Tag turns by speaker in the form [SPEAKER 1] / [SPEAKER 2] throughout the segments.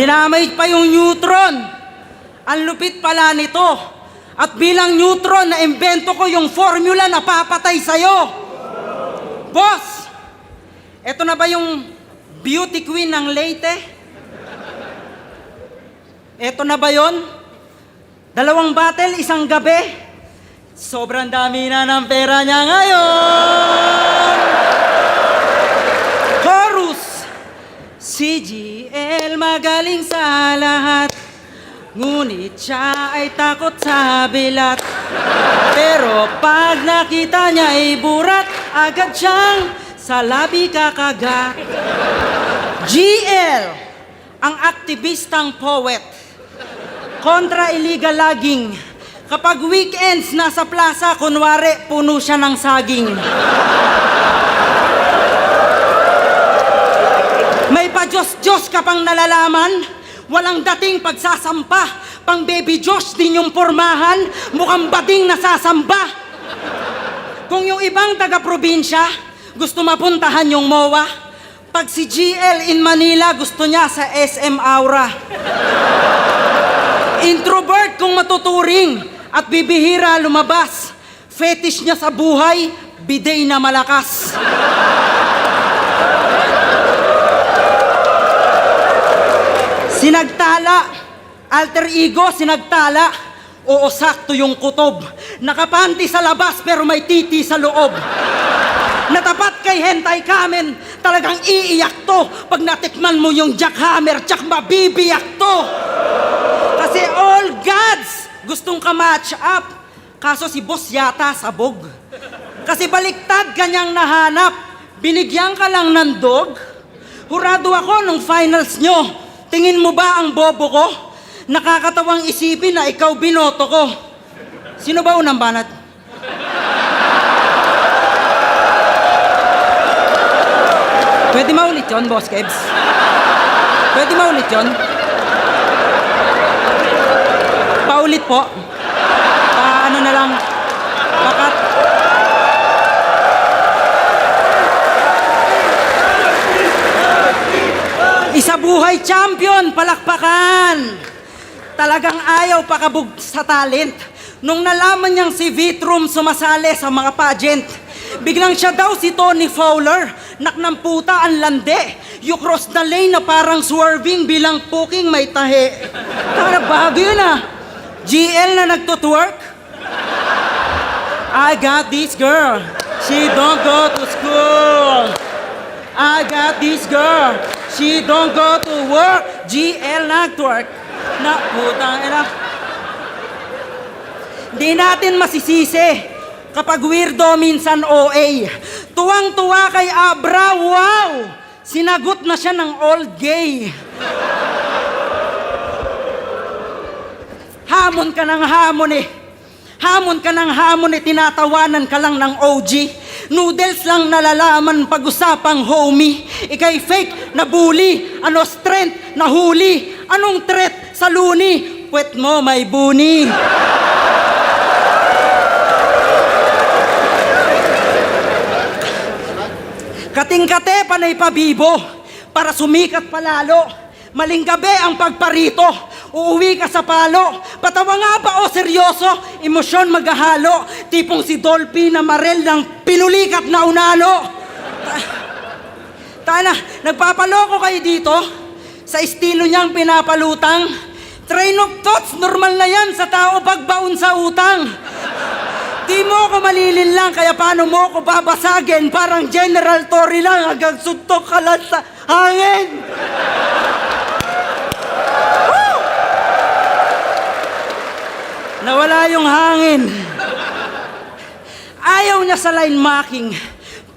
[SPEAKER 1] Dinamay pa yung neutron. Ang lupit pala nito. At bilang neutron, na-imbento ko yung formula na papatay sa'yo. Boss, eto na ba yung beauty queen ng Leyte? Eto na ba yon? 2 battle, isang gabi. Sobrang dami na ng pera niya ngayon. Chorus! Si GL magaling sa lahat, ngunit siya ay takot sa bilat. Pero pag nakita niya ay burat, agad siyang sa labi kakagat. GL, ang aktivistang poet, kontra illegal logging. Kapag weekends nasa plaza, kunwari puno siya ng saging. May pa-Diyos-Diyos ka pang nalalaman, walang dating pagsasampa. Pang baby Diyos din yung pormahan, mukhang bading nasasamba. Kung yung ibang taga-probinsya, gusto mapuntahan yung MOA, pag si GL in Manila, gusto niya sa SM Aura. Introvert kung matuturing at bibihira lumabas. Fetish niya sa buhay, bidet na malakas. Sinagtala, alter ego, sinagtala. Oo, sakto yung kutob. Nakapanti sa labas pero may titi sa loob. Natapat kay Hentai Kamen, talagang iiyak to. Pag natikman mo yung jackhammer, tsak mabibiyak to. Kasi all gods gustong ka-match up. Kaso si boss yata sabog. Kasi baliktad kanyang nahanap. Binigyan ka lang ng dog. Hurado ako nung finals nyo. Tingin mo ba ang bobo ko? Nakakatawang isipin na ikaw binoto ko. Sino ba unang banat? Pwede maulit yun, Boss Kebs? Pwede maulit yun? Paulit po. Ano na lang. Pakat. Isa buhay champion, palakpakan. Talagang ayaw pakabog sa talent. Nung nalaman niyang si Vitrum sumasali sa mga pageant, biglang siya daw si Tony Fowler. Naknang puta ang lande. You cross the lane na parang swerving bilang puking may tahi. Tara, bago yun ah. GL na nagtutwork. I got this girl. She don't go to school. I got this girl. She don't go to work. GL nagtwork. Na putang ina. Di natin masisisi kapag weirdo minsan OA. Tuwang-tuwa kay Abra, wow! Sinagot na siya ng all gay. Hamon ka ng hamon eh. Hamon ka ng hamon eh, tinatawanan ka lang ng OG. Noodles lang nalalaman pag-usapang homie. Ika'y fake na bully. Ano strength na huli? Anong threat sa luni? Puwet mo may buni. Kating-kate panay pabibo para sumikat palalo. Maling gabi ang pagparito, uuwi ka sa palo. Patawa nga ba o seryoso? Emosyon maghahalo. Tipong si Dolphy na Marel ng pinulikat na unano. Tana, nagpapaloko kayo dito sa estilo niyang pinapalutang. Train of thoughts, normal na yan sa tao pagbaon sa utang. Di mo ako malilinlang, kaya paano mo ako babasagin? Parang General Torre lang, hanggang suntok ka lang sa hangin. Woo! Nawala yung hangin. Ayaw niya sa line marking,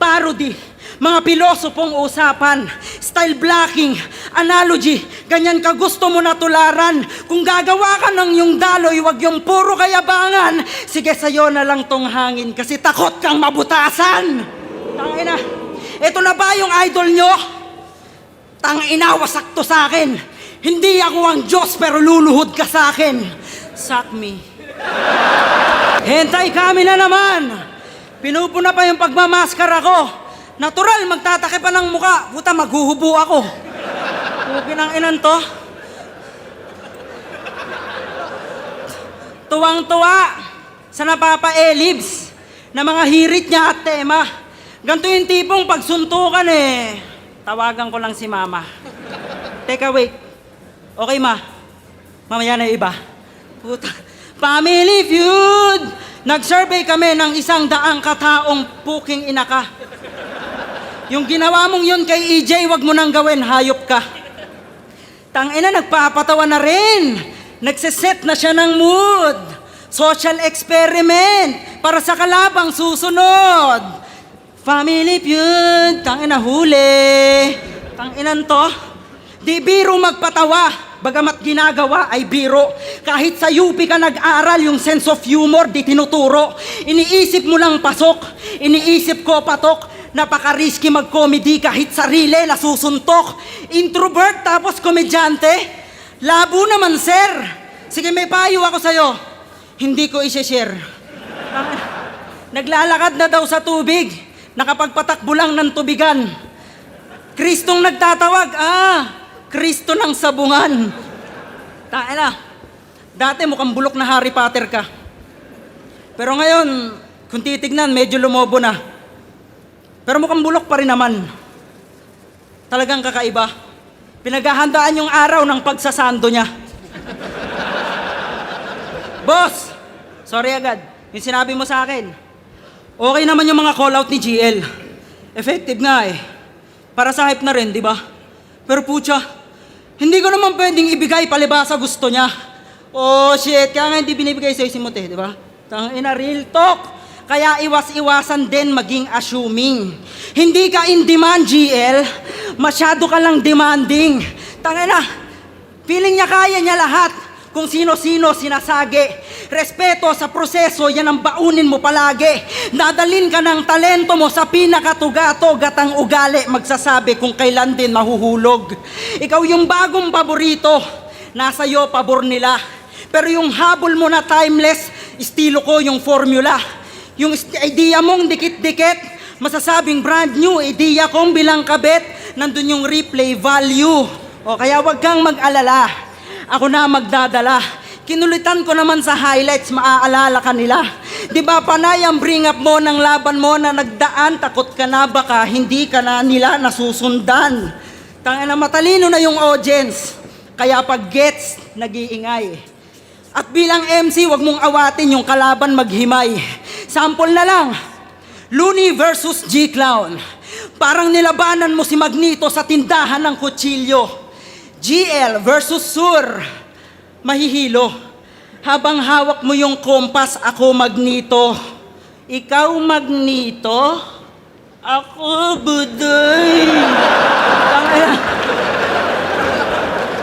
[SPEAKER 1] parody, mga pilosopong usapan, style blocking, analogy, ganyan ka gusto mo na tularan. Kung gagawa ka ng yung daloy, wag yung puro kayabangan. Sige, sa'yo na lang tong hangin kasi takot kang mabutasan. Tangina, eto na ba yung idol nyo? Tangina, wasak to sa akin. Hindi ako ang Diyos pero luluhod ka sa akin. Suck me. Hentai kami na naman. Pinupuna pa yung pagmamaskara ko. Natural, magtatake pa ng muka. Puta, maghuhubo ako. Pukin ang inan to. tuwang-tuwa sa napapa-elibs na mga hirit niya at tema. Ganito yung tipong pagsuntukan tawagan ko lang si mama. Teka, wait. Okay, ma. Mamaya na yung iba. Puta. Family Feud! Nag-survey kami ng 100 kataong puking ina ka. Yung ginawa mong yun kay EJ, wag mo nang gawin, hayop ka. Tangina, nagpapatawa na rin. Nagsiset na siya ng mood. Social experiment para sa kalabang susunod. Family Feud, tangina huli. Tanginan to. Di biro magpatawa. Bagamat ginagawa ay biro. Kahit sa UP ka nag-aral, yung sense of humor di tinuturo. Iniisip mo lang pasok, iniisip ko patok. Napaka-risky mag-comedy kahit sarili nasusuntok. Introvert tapos komedyante. Labo naman, sir. Sige, may payo ako sa'yo. Hindi ko i-share. Naglalakad na daw sa tubig. Nakapagpatakbo lang ng tubigan. Kristong nagtatawag. Kristo ng sabungan. Taena, dati mukhang bulok na Harry Potter ka. Pero ngayon, kung titignan, medyo lumobo na. Pero mukhang bulok pa rin naman. Talagang kakaiba. Pinaghahandaan yung araw ng pagsasando niya. Boss, sorry agad. Yung sinabi mo sa akin, okay naman yung mga call-out ni GL. Effective nga Para sa hype na rin, di ba? Pero putya, hindi ko naman pwedeng ibigay palibasa gusto niya. Oh shit, kaya nga hindi binibigay sa'yo si Mote, di ba? Tangina, real talk. Kaya iwas-iwasan din maging assuming. Hindi ka in demand, GL. Masyado ka lang demanding. Tangina, feeling niya kaya niya lahat. Kung sino-sino sinasagi. Respeto sa proseso, yan ang baunin mo palagi. Dadalin ka ng talento mo sa pinakatugatog at ang ugali magsasabi kung kailan din mahuhulog. Ikaw yung bagong paborito, nasa iyo pabor nila. Pero yung habol mo na timeless, estilo ko yung formula. Yung idea mong dikit-dikit, masasabing brand new, idea kong bilang kabit, nandun yung replay value. O kaya wag kang mag-alala. Ako na magdadala. Kinulitan ko naman sa highlights, maaalala ka nila. Di ba panay ang bring up mo ng laban mo na nagdaan, takot ka na baka hindi ka na nila nasusundan. Tangina, matalino na yung audience. Kaya pag gets, nag-iingay. At bilang MC, wag mong awatin yung kalaban maghimay. Sample na lang, Looney versus G-Clown. Parang nilabanan mo si Magneto sa tindahan ng kutsilyo. GL versus Sur, mahihilo. Habang hawak mo yung kompas, ako Magneto. Ikaw Magneto, ako Budoy.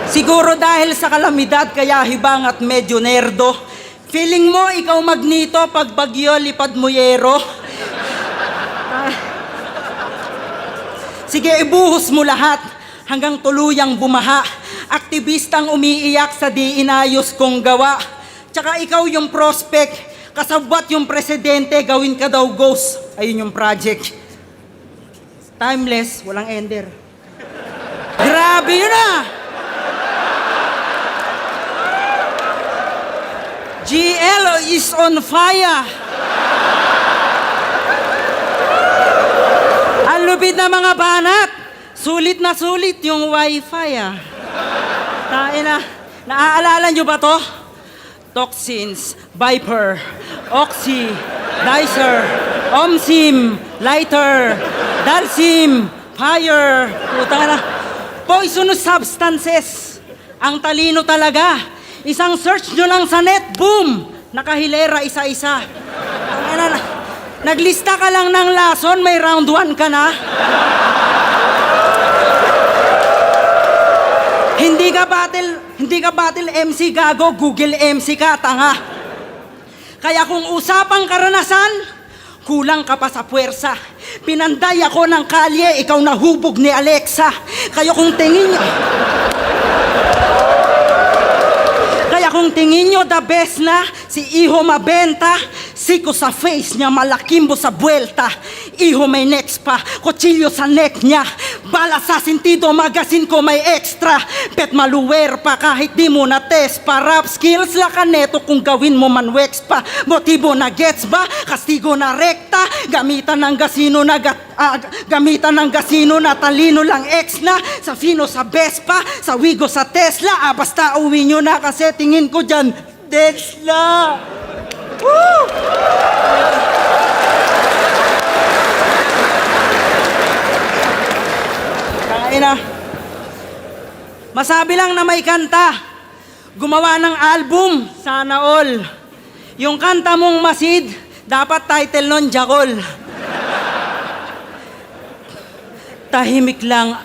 [SPEAKER 1] Siguro dahil sa kalamidad, kaya hibang at medyo nerdo. Feeling mo, ikaw Magneto, pag bagyo, lipad mo yero. Sige, ibuhos mo lahat. Hanggang tuluyang bumaha. Aktivistang umiiyak sa di inayos kong gawa. Tsaka ikaw yung prospect, kasabwat yung presidente, gawin ka daw ghost. Ayun yung project. Timeless, walang ender. Grabe yun GL is on fire. Ang lupit na mga banat. Sulit na sulit yung wifi Taina, naaalala nyo ba to? Toxins, Viper, Oxy, Dicer, Omsim, Lighter, Dalsim, Fire. Puta na. Poisonous substances. Ang talino talaga. Isang search nyo lang sa net, boom! Nakahilera isa-isa. Naglista ka lang ng lason, may round 1 ka na. Hindi ka battle MC gago, Google MC ka, tanga. Kaya kung usapang karanasan, kulang ka pa sa puwersa. Pinanday ako ng kalye, ikaw nahubog ni Alexa. Kaya kung tingin nyo the best na, si Iho mabenta, siko sa face niya, malakimbo sa buwelta. Iho may next pa, kutsilyo sa neck niya. Bala sa sentido, magasin ko may extra. Pet maluwer pa kahit di mo na test pa. Rap skills la kaneto kung gawin mo man wax pa. Motibo na gets ba? Kastigo na rekta. Gamitan ng gasino na talino lang ex na. Sa Fino sa Vespa, sa Wigo sa Tesla. Basta uwi nyo na kasi tingin ko dyan, Tesla. Woo! Ina. Masabi lang na may kanta. Gumawa ng album, sana all. Yung kanta mong Masid, dapat title nun, Jakol. Tahimik lang,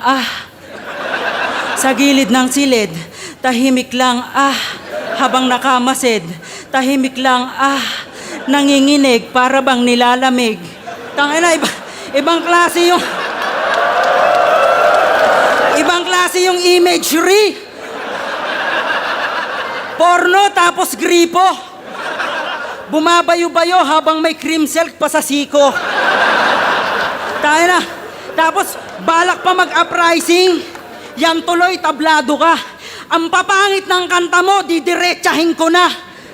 [SPEAKER 1] sa gilid ng silid. Tahimik lang, habang nakamasid. Tahimik lang, nanginginig para bang nilalamig. Tangina, ibang klase yung... Ibang klase yung imagery. Porno tapos gripo. Bumabayo-bayo habang may cream silk pa sa siko. Tayo na. Tapos balak pa mag-uprising. Yan tuloy, tablado ka. Ang papangit ng kanta mo, didiretsahin ko na.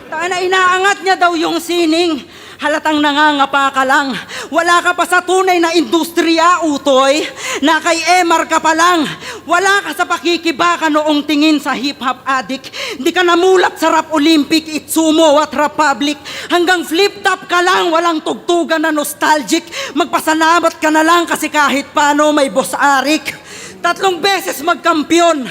[SPEAKER 1] Tayo na, inaangat niya daw yung sining. Halatang nangangapa ka lang. Wala ka pa sa tunay na industriya, utoy. Na kay Emar ka pa lang. Wala ka sa pakikibaka noong tingin sa hip-hop addict. Di ka namulat sa rap Olympic, Itsumo at Republic. Hanggang flip-top ka lang, walang tugtugan na nostalgic. Magpasalamat ka na lang kasi kahit paano may Boss Arik. 3 beses magkampiyon,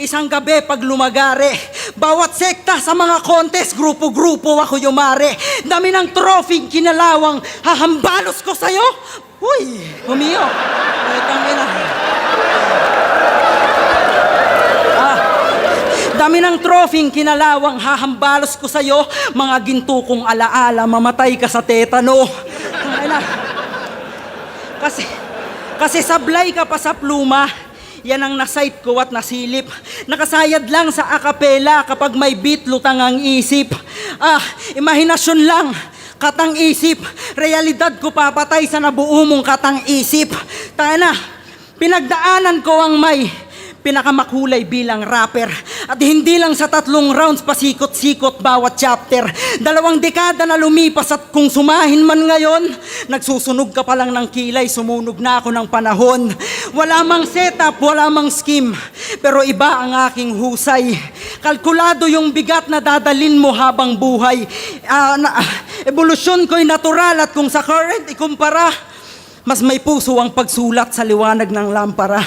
[SPEAKER 1] isang gabi pag lumagare. Bawat sekta sa mga contest, grupo-grupo ako yumare. Dami ng trophy, kinalawang, hahambalos ko sa'yo. Uy, humiyo. Dami ng trophy, kinalawang, hahambalos ko sa'yo. Mga ginto kong alaala, mamatay ka sa tetano. Kasi sablay ka pa sa pluma. Yan ang nasight ko at nasilip. Nakasayad lang sa akapela kapag may beat, lutang ang isip. Imahinasyon lang, katang isip. Realidad ko papatay sa nabuo mong katang isip. Tayo na, pinagdaanan ko ang may pinakamakulay bilang rapper. At hindi lang sa 3 rounds pasikot-sikot bawat chapter. 2 dekada na lumipas at kung sumahin man ngayon, nagsusunog ka pa lang ng kilay, sumunog na ako ng panahon. Wala mang setup, wala mang scheme, pero iba ang aking husay. Kalkulado yung bigat na dadalin mo habang buhay. Evolusyon ko'y natural at kung sa current ikumpara, mas may puso ang pagsulat sa liwanag ng lampara.